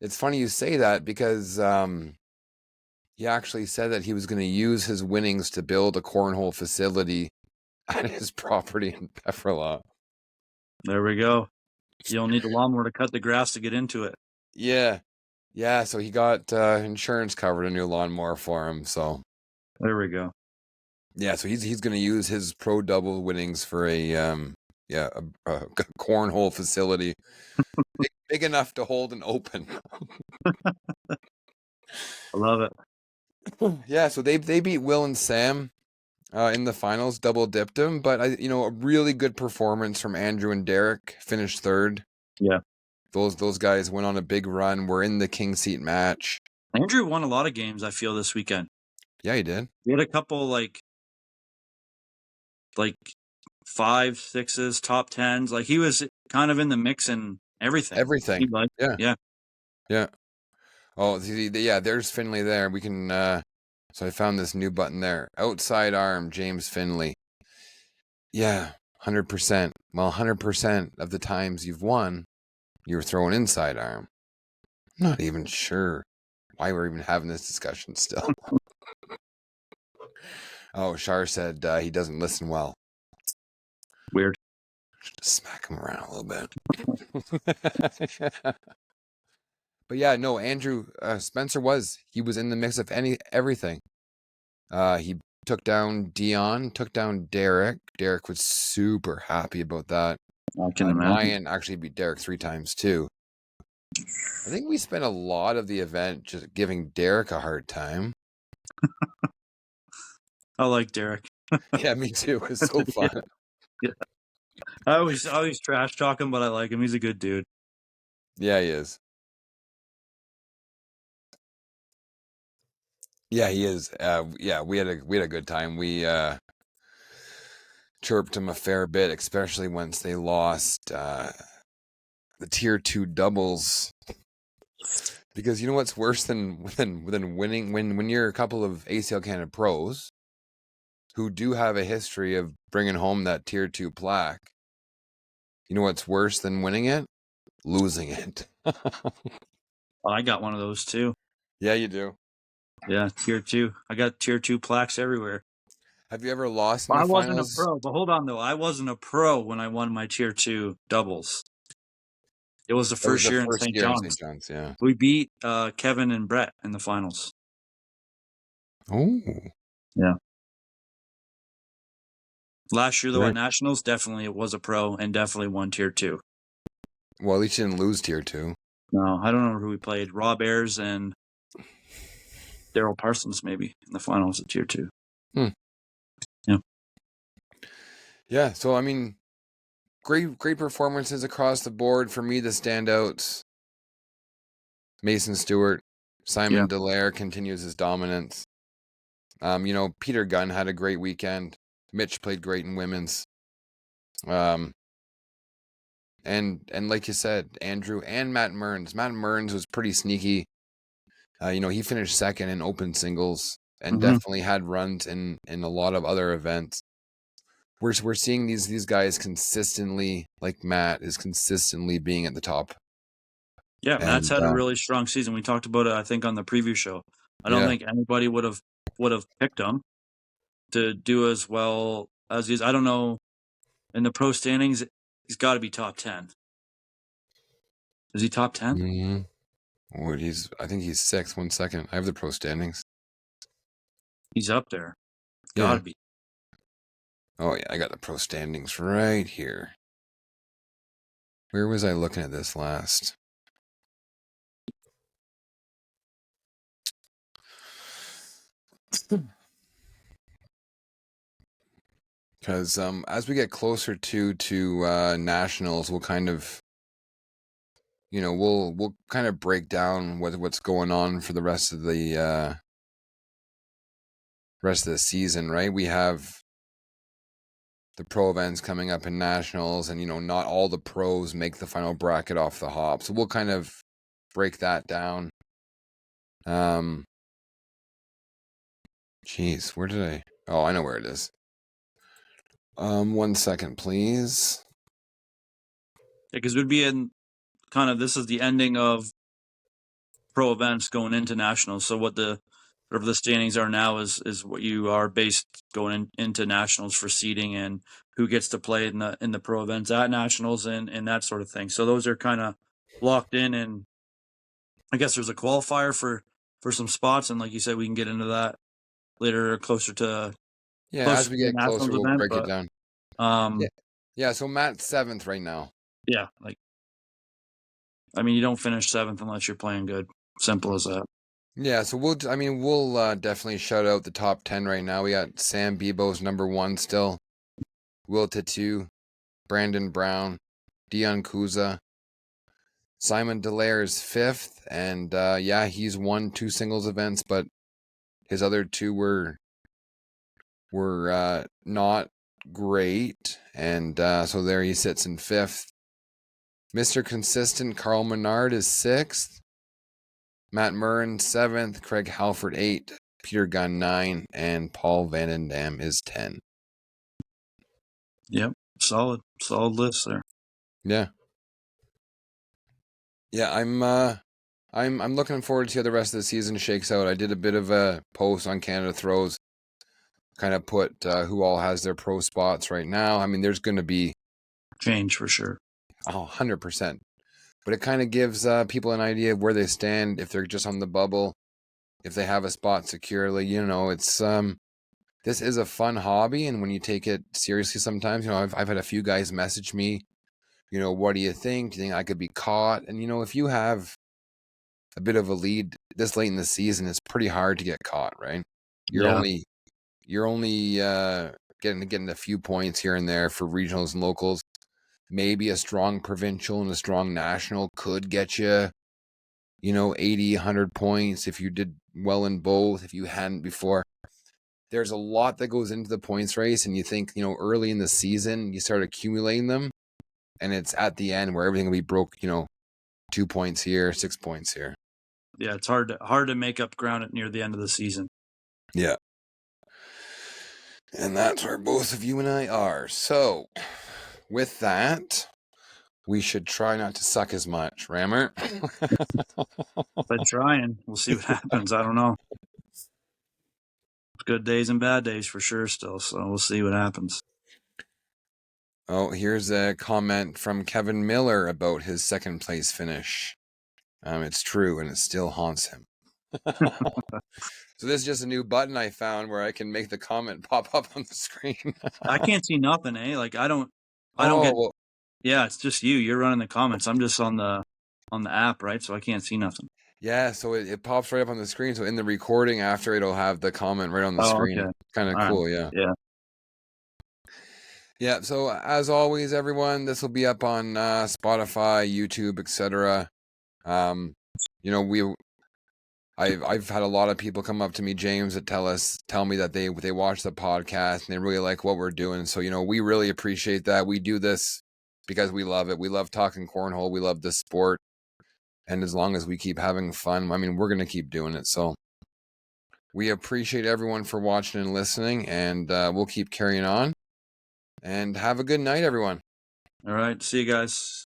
It's funny you say that because he actually said that he was going to use his winnings to build a cornhole facility at his property in Pefferlaw. There we go. You'll need a lawnmower to cut the grass to get into it. Yeah. Yeah, so he got insurance covered a new lawnmower for him, so. There we go. Yeah, so he's going to use his pro double winnings for a cornhole facility big enough to hold and open. I love it. Yeah, so they beat Will and Sam in the finals, double dipped him, but a really good performance from Andrew and Derek, finished third. Yeah. Those guys went on a big run. We're in the king seat match. Andrew won a lot of games, I feel, this weekend. Yeah, he did. He had a couple like 5, 6s, top 10s. Like he was kind of in the mix and everything. Everything. Yeah. Yeah. Oh, yeah, there's Finley there. We can so I found this new button there. Outside arm, James Finley. Yeah, 100%. Well, 100% of the times you've won, you were throwing inside arm. I'm not even sure why we're even having this discussion still. Oh, Shar said he doesn't listen well. Weird. Just smack him around a little bit. But yeah, no, Andrew Spencer he was in the mix of everything. He took down Dion, took down Derek. Derek was super happy about that. I can imagine. Nyan actually beat Derek 3 times too. I think we spent a lot of the event just giving Derek a hard time. I like Derek. Yeah, me too. It was so fun. Yeah. I always trash talk him, but I like him. He's a good dude. Yeah, he is. Yeah, he is. Yeah, we had a good time. We chirped him a fair bit, especially once they lost the tier 2 doubles. Because you know what's worse than winning when you're a couple of ACL Canada pros who do have a history of bringing home that tier 2 plaque. You know what's worse than winning it? Losing it. I got one of those too. Yeah, you do. Yeah, tier 2. I got tier 2 plaques everywhere. Have you ever lost in the I wasn't a finals? pro, but hold on though. I wasn't a pro when I won my tier 2 doubles. It was the That was first the year in first St. year in St. John's. John's, yeah. We beat Kevin and Brett in the finals. Oh. Yeah. Last year though Right. at Nationals, definitely it was a pro and definitely won tier 2. Well, at least you didn't lose tier 2. No, I don't know who we played. Rob Ayers and Daryl Parsons maybe in the finals at tier 2. Yeah. Yeah, so I mean, great performances across the board. For me, the standouts: Mason Stewart, Simon Dallaire continues his dominance. Peter Gunn had a great weekend. Mitch played great in women's. And like you said, Andrew and Matt Mearns. Matt Mearns was pretty sneaky. He finished second in open singles and definitely had runs in a lot of other events. We're seeing these guys consistently, like Matt is consistently being at the top. Yeah, Matt's had a really strong season. We talked about it, I think, on the preview show. I don't think anybody would have picked him to do as well as he is. I don't know. In the pro standings, he's got to be top 10. Is he top 10? Mm-hmm. I think he's 6th. 1 second. I have the pro standings. He's up there. Got to be. Oh, yeah. I got the pro standings right here. Where was I looking at this last? Because as we get closer to nationals, we'll kind of, we'll kind of break down what's going on for the rest of the season, right? We have the pro events coming up in nationals, and not all the pros make the final bracket off the hop, so we'll kind of break that down. Jeez, where did I? Oh, I know where it is. 1 second, please. Because it would be in kind of, this is the ending of pro events going into nationals. So what the whatever the standings are now is what you are based going into nationals for seeding and who gets to play in the pro events at nationals and that sort of thing. So those are kind of locked in, and I guess there's a qualifier for some spots, and like you said, we can get into that later, closer to As we get closer, we'll event, break it down. So Matt's 7th right now. Yeah, you don't finish 7th unless you're playing good. Simple as that. Yeah, so we'll definitely shout out the top 10 right now. We got Sam Bebo's number 1 still, Will Tatu, Brandon Brown, Dion Kuza, Simon Dallaire is 5th, and he's won 2 singles events, but his other 2 were not great, and so there he sits in 5th. Mr. Consistent Carl Menard is 6th. Matt Murren 7th, Craig Halford 8th, Peter Gunn 9, and Paul VandenDam is 10. Yep, solid list there. Yeah. Yeah, I'm looking forward to how the rest of the season shakes out. I did a bit of a post on Canada Throws, kind of put who all has their pro spots right now. I mean, there's going to be change for sure. 100%. But it kind of gives people an idea of where they stand, if they're just on the bubble, if they have a spot securely. It's this is a fun hobby, and when you take it seriously, sometimes I've had a few guys message me, what do you think? Do you think I could be caught? And if you have a bit of a lead this late in the season, it's pretty hard to get caught, right? You're only getting a few points here and there for regionals and locals. Maybe a strong provincial and a strong national could get you, 80, 100 points if you did well in both, if you hadn't before. There's a lot that goes into the points race, and you think, early in the season, you start accumulating them, and it's at the end where everything will be broke, 2 points here, 6 points here. Yeah, it's hard to make up ground near the end of the season. Yeah. And that's where both of you and I are. So, with that, we should try not to suck as much, Rammer. But trying, we'll see what happens. I don't know. Good days and bad days for sure still, so we'll see what happens. Oh, here's a comment from Kevin Miller about his second place finish. It's true, and it still haunts him. So this is just a new button I found where I can make the comment pop up on the screen. I can't see nothing, eh? Like I don't Oh, get. well, Yeah, it's just you. You're running the comments. I'm just on the app, right? So I can't see nothing. yeah, so it pops right up on the screen. So in the recording after, it'll have the comment right on the Oh, screen. okay. Kind of All right. cool, yeah. Yeah. Yeah, so as always, everyone, this will be up on Spotify, YouTube, etc. You know, I've had a lot of people come up to me, James, that tell me that they watch the podcast and they really like what we're doing. So, you know, we really appreciate that. We do this because we love it. We love talking cornhole. We love the sport. And as long as we keep having fun, I mean, we're going to keep doing it. So we appreciate everyone for watching and listening, and we'll keep carrying on. And have a good night, everyone. All right. See you guys.